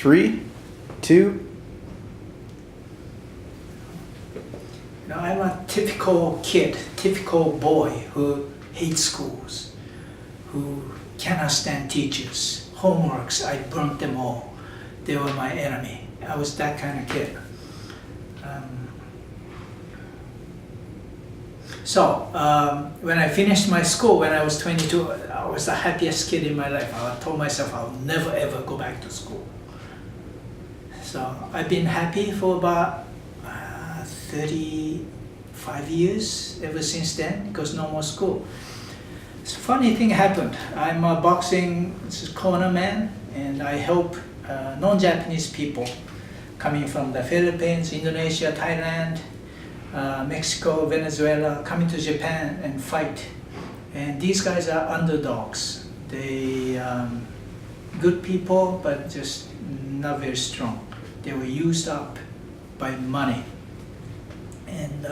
3, 2. Now, I'm a typical kid, typical boy who hates schools, who cannot stand teachers. Homeworks, I burnt them all. They were my enemy. I was that kind of kid. When I finished my school, when I was 22, I was the happiest kid in my life. I told myself I'll never ever go back to school. So I've been happy for about 35 years ever since then, because no more school. So funny thing happened. I'm a boxing corner man, and I help non-Japanese people coming from the Philippines, Indonesia, Thailand, Mexico, Venezuela, coming to Japan and fight. And these guys are underdogs. They good people, but just not very strong. They were used up by money. And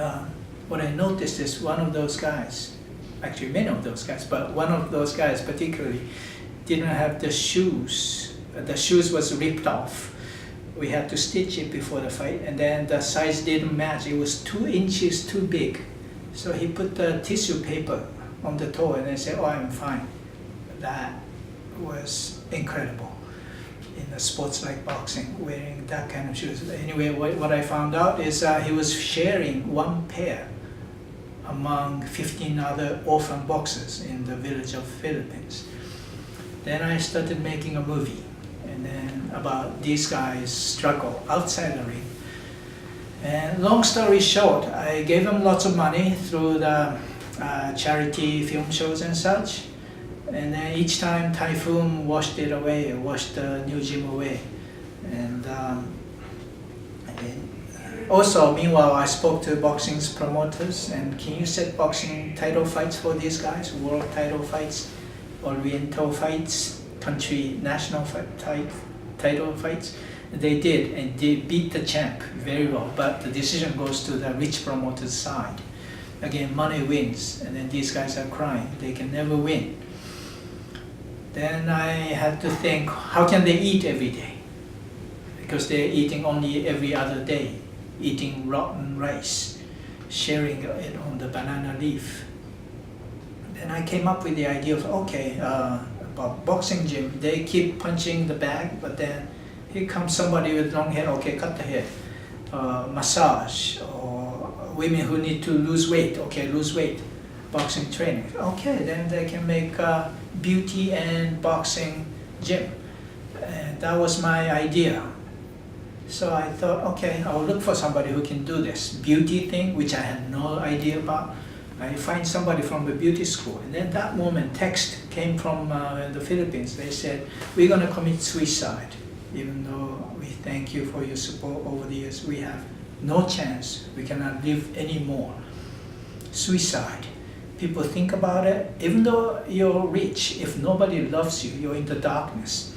what I noticed is one of those guys, actually many of those guys, but one of those guys particularly didn't have the shoes. The shoes was ripped off. We had to stitch it before the fight, and then the size didn't match. It was 2 inches too big. So he put the tissue paper on the toe and then said, "Oh, I'm fine." That was incredible in a sports like boxing, wearing that kind of shoes. Anyway, what I found out is he was sharing one pair among 15 other orphan boxers in the village of Philippines. Then I started making a movie, and then about these guys' struggle outside the ring. And long story short, I gave them lots of money through the charity film shows and such. And then each time typhoon washed it away, washed the new gym away. And also, meanwhile, I spoke to boxing's promoters, and can you set boxing title fights for these guys? World title fights, Oriental fights, country national title fights. They did, and they beat the champ very well, but the decision goes to the rich promoter's side. Again, money wins, and then these guys are crying. They can never win. Then I had to think, how can they eat every day? Because they're eating only every other day, eating rotten rice, sharing it on the banana leaf. Then I came up with the idea of, okay, about boxing gym, they keep punching the bag, but then here comes somebody with long hair, okay, cut the hair. Massage, or women who need to lose weight, okay, lose weight. Boxing training, okay, then they can make beauty and boxing gym. And that was my idea. So I thought, okay, I'll look for somebody who can do this beauty thing, which I had no idea about. I find somebody from the beauty school, and then that moment text came from the Philippines. They said, we're going to commit suicide. Even though we thank you for your support over the years, we have no chance, we cannot live anymore. Suicide. People think about it, even though you're rich, if nobody loves you, you're in the darkness.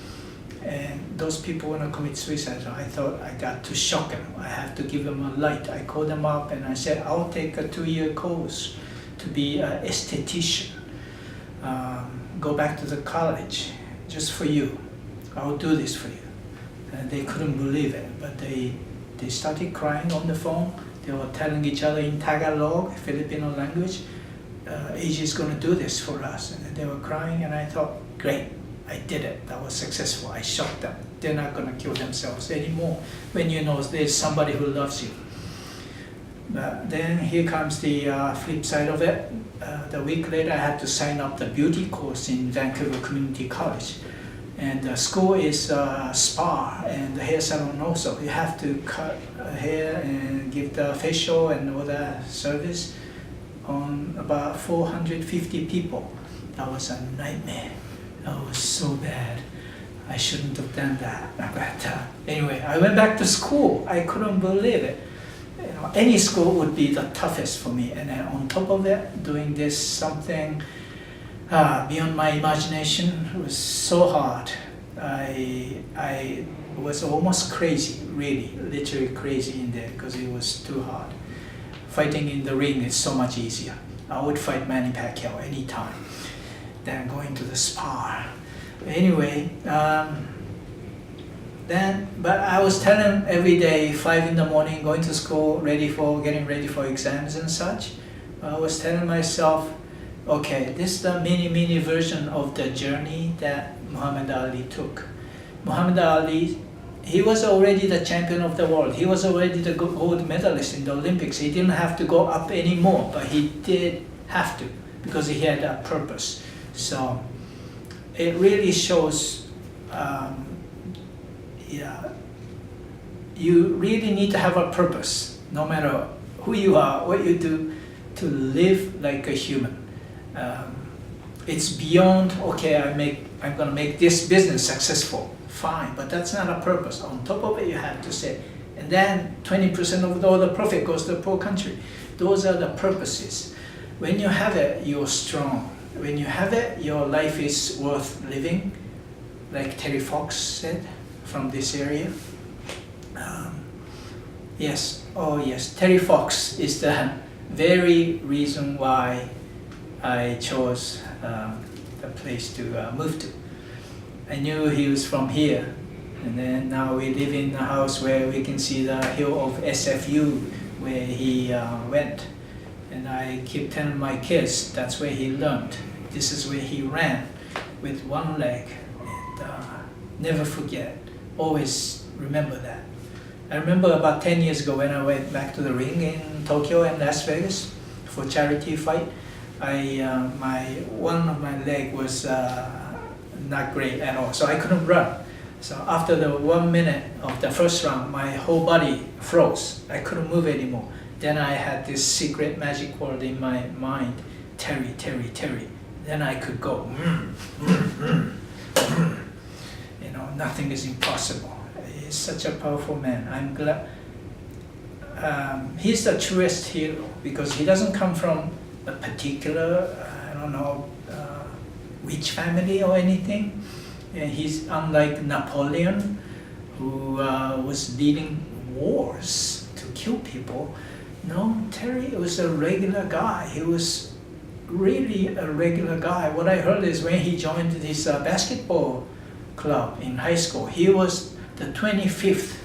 And those people want to commit suicide. So I thought I got to shock them. I have to give them a light. I called them up and I said, I'll take a 2-year course to be an esthetician. Go back to the college just for you. I'll do this for you. And they couldn't believe it, but they started crying on the phone. They were telling each other in Tagalog, Filipino language, AJ is going to do this for us. And they were crying, and I thought, great, I did it. That was successful. I shocked them. They're not going to kill themselves anymore when you know there's somebody who loves you. But then here comes the flip side of it. The week later, I had to sign up the beauty course in Vancouver Community College. And the school is spa and the hair salon also. You have to cut hair and give the facial and all the service on about 450 people. That was a nightmare. That was so bad. I shouldn't have done that. But anyway, I went back to school. I couldn't believe it. You know, any school would be the toughest for me. And then on top of it, doing this something beyond my imagination, it was so hard. I was almost crazy, really, literally crazy in there because it was too hard. Fighting in the ring is so much easier. I would fight Manny Pacquiao anytime than going to the spa. Anyway, Then, but I was telling him every day, 5 in the morning, going to school, getting ready for exams and such. I was telling myself, okay, this is the mini version of the journey that Muhammad Ali took. Muhammad Ali, he was already the champion of the world. He was already the gold medalist in the Olympics. He didn't have to go up anymore, but he did have to because he had a purpose. So it really shows, you really need to have a purpose, no matter who you are, what you do, to live like a human. It's beyond, okay, I'm gonna make this business successful, fine, but that's not a purpose. On top of it, you have to say, and then 20% of all the profit goes to the poor country. Those are the purposes. When you have it, you're strong. When you have it, your life is worth living, like Terry Fox said from this area. Yes, Terry Fox is the very reason why I chose the place to move to. I knew he was from here, and then now we live in a house where we can see the hill of SFU where he went. And I keep telling my kids that's where he learned. This is where he ran with one leg. And never forget, always remember that. I remember about 10 years ago when I went back to the ring in Tokyo and Las Vegas for charity fight. One of my leg was not great at all, so I couldn't run. So after the 1 minute of the first round, my whole body froze. I couldn't move anymore. Then I had this secret magic word in my mind, Terry, Terry, Terry. Then I could go, nothing is impossible. He's such a powerful man. I'm glad. He's the truest hero because he doesn't come from a particular, rich family or anything. And he's unlike Napoleon, who was leading wars to kill people. No, Terry was a regular guy. He was really a regular guy. What I heard is when he joined this basketball club in high school, he was the 25th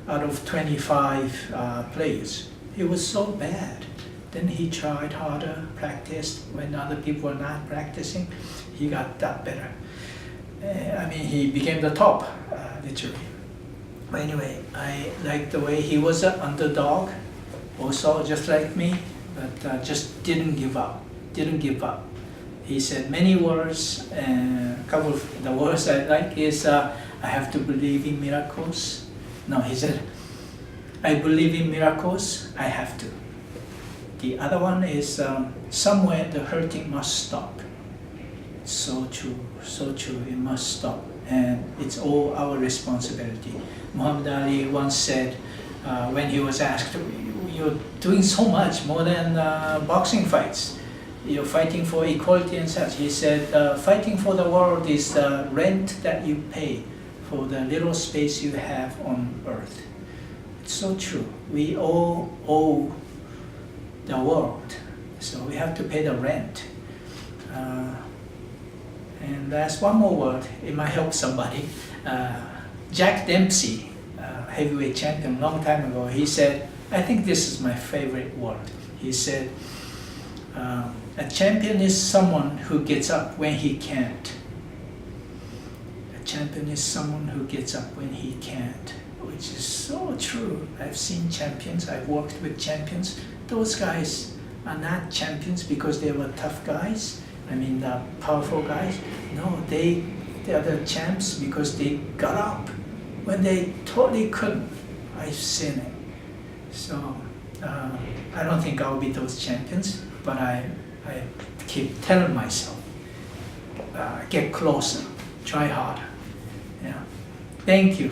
out of 25 players. He was so bad. Then he tried harder, practiced. When other people were not practicing, he got that better. He became the top, literally. But anyway, I like the way he was an underdog, also just like me, but just didn't give up. He said many words, and a couple of the words I like is, I have to believe in miracles. No, he said, I believe in miracles, I have to. The other one is, somewhere the hurting must stop. So true, it must stop. And it's all our responsibility. Muhammad Ali once said, when he was asked, you're doing so much more than boxing fights. You're fighting for equality and such. He said, fighting for the world is the rent that you pay for the little space you have on earth. It's so true. We all owe the world, so we have to pay the rent. And last one more word, it might help somebody. Jack Dempsey, heavyweight champion, long time ago, he said, I think this is my favorite word. He said, a champion is someone who gets up when he can't. A champion is someone who gets up when he can't, which is so true. I've seen champions, I've worked with champions. Those guys are not champions because they were tough guys. The powerful guys. No, they are the champs because they got up when they totally couldn't. I've seen it. So I don't think I'll be those champions, but I keep telling myself, get closer, try harder. Yeah. Thank you.